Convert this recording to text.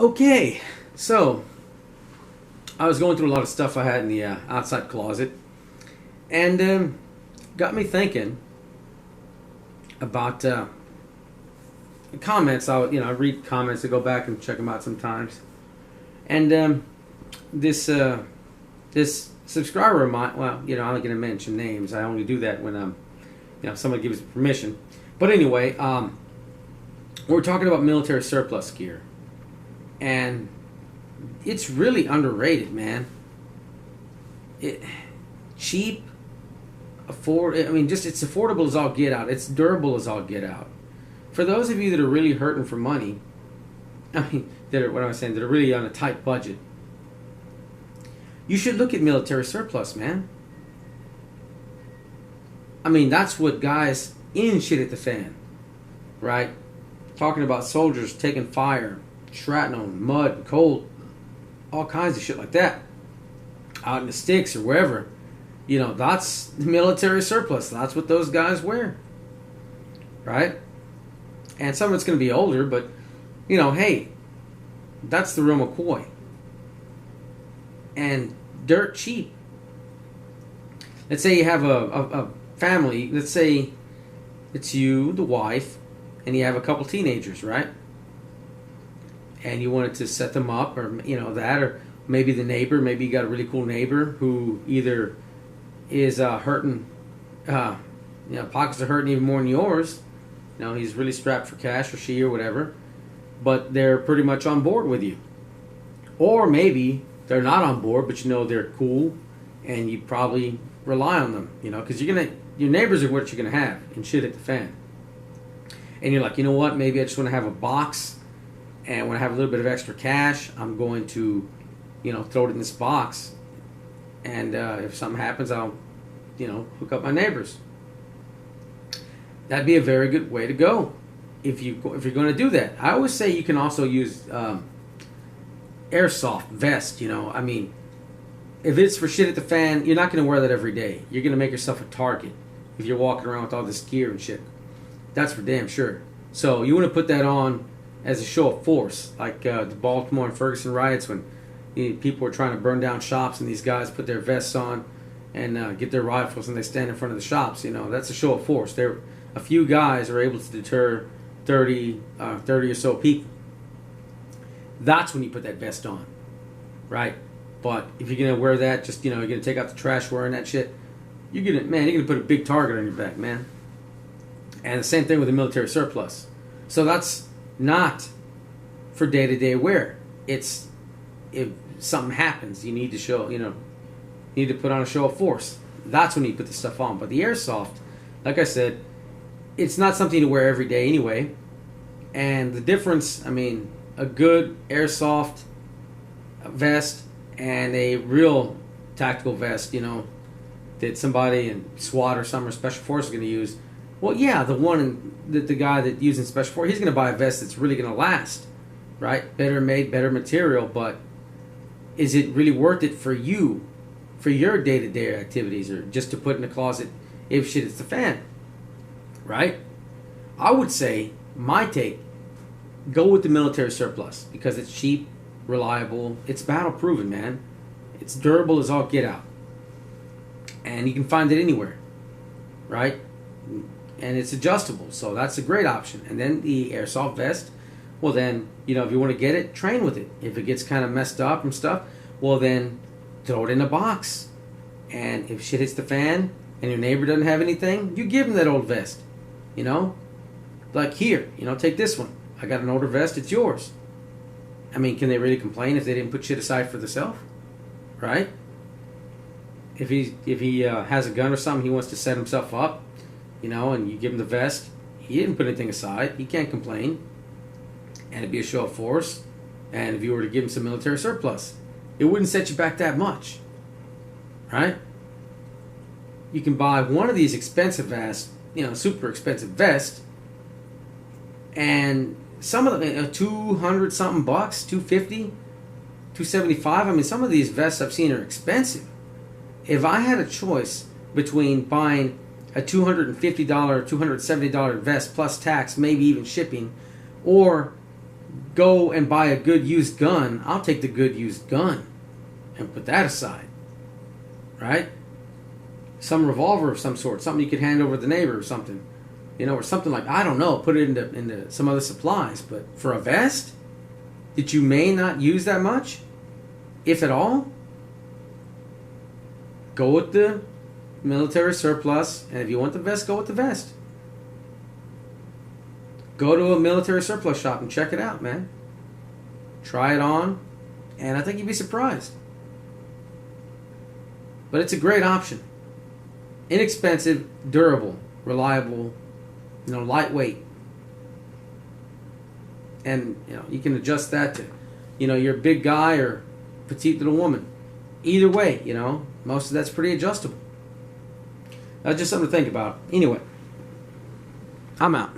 Okay, so I was going through a lot of stuff I had in the outside closet, and got me thinking about comments. I read comments. I go back and check them out sometimes, and this this subscriber of mine. Well, I'm not going to mention names. I only do that when somebody gives permission. But anyway, we're talking about military surplus gear. And it's really underrated, man. Cheap, it's affordable as all get out. It's durable as all get out. For those of you that are really hurting for money, that are really on a tight budget, you should look at military surplus, man. That's what guys in shit at the fan, right? Talking about soldiers taking fire, shrapnel, mud, cold, all kinds of shit like that, out in the sticks or wherever. That's the military surplus. That's what those guys wear, right? And some of it's going to be older, but hey, that's the real McCoy. And dirt cheap. Let's say you have a family. Let's say it's you, the wife, and you have a couple teenagers, right? And you wanted to set them up, or or maybe the neighbor. Maybe you got a really cool neighbor who either is hurting, pockets are hurting even more than yours. He's really strapped for cash, or she, or whatever. But they're pretty much on board with you. Or maybe they're not on board, but they're cool, and you probably rely on them. Because your neighbors are what you're gonna have and shit at the fan. And you're like, you know what? Maybe I just want to have a box. And when I have a little bit of extra cash, I'm going to, throw it in this box. And if something happens, I'll, hook up my neighbors. That'd be a very good way to go if you're going to do that. I always say you can also use airsoft vest. If it's for shit at the fan, you're not going to wear that every day. You're going to make yourself a target if you're walking around with all this gear and shit. That's for damn sure. So you want to put that on as a show of force, like the Baltimore and Ferguson riots, when people were trying to burn down shops, and these guys put their vests on and get their rifles, and they stand in front of the shops. That's a show of force. A few guys are able to deter 30 or so people. That's when you put that vest on, right? But if you're gonna wear that, just you're gonna take out the trash wearing that shit, you're gonna put a big target on your back, man. And the same thing with the military surplus. So that's not for day-to-day wear. It's if something happens, you need to show, you need to put on a show of force. That's when you put the stuff on. But the airsoft, like I said, it's not something to wear every day anyway. And the difference, a good airsoft vest and a real tactical vest, that somebody in SWAT or some special force is going to use. Well, yeah, the guy that using special force, he's going to buy a vest that's really going to last, right? Better made, better material, but is it really worth it for you, for your day-to-day activities, or just to put in the closet if shit hits the fan, right? I would say, my take, go with the military surplus because it's cheap, reliable, it's battle-proven, man. It's durable as all get out. And you can find it anywhere, right? And it's adjustable, so that's a great option. And then the airsoft vest, well then, if you want to get it, train with it. If it gets kind of messed up and stuff, well then, throw it in a box. And if shit hits the fan and your neighbor doesn't have anything, you give them that old vest. Like here, take this one. I got an older vest, it's yours. Can they really complain if they didn't put shit aside for themselves? Right? If he has a gun or something, he wants to set himself up, and you give him the vest, he didn't put anything aside, he can't complain. And it'd be a show of force. And if you were to give him some military surplus, it wouldn't set you back that much, right? You can buy one of these expensive vests, super expensive vest, and some of them, 200 something bucks, 250, 275. Some of these vests I've seen are expensive. If I had a choice between buying a $250, $270 vest plus tax, maybe even shipping, or go and buy a good used gun, I'll take the good used gun and put that aside. Right? Some revolver of some sort, something you could hand over to the neighbor or something. You know, or something like, I don't know, put it into some other supplies. But for a vest that you may not use that much, if at all, go with the military surplus. And if you want the vest, go with the vest. Go to a military surplus shop and check it out, man. Try it on, and I think you'd be surprised. But it's a great option. Inexpensive, durable, reliable, lightweight. And, you can adjust that to, you're a big guy or petite little woman. Either way, most of that's pretty adjustable. That's just something to think about. Anyway, I'm out.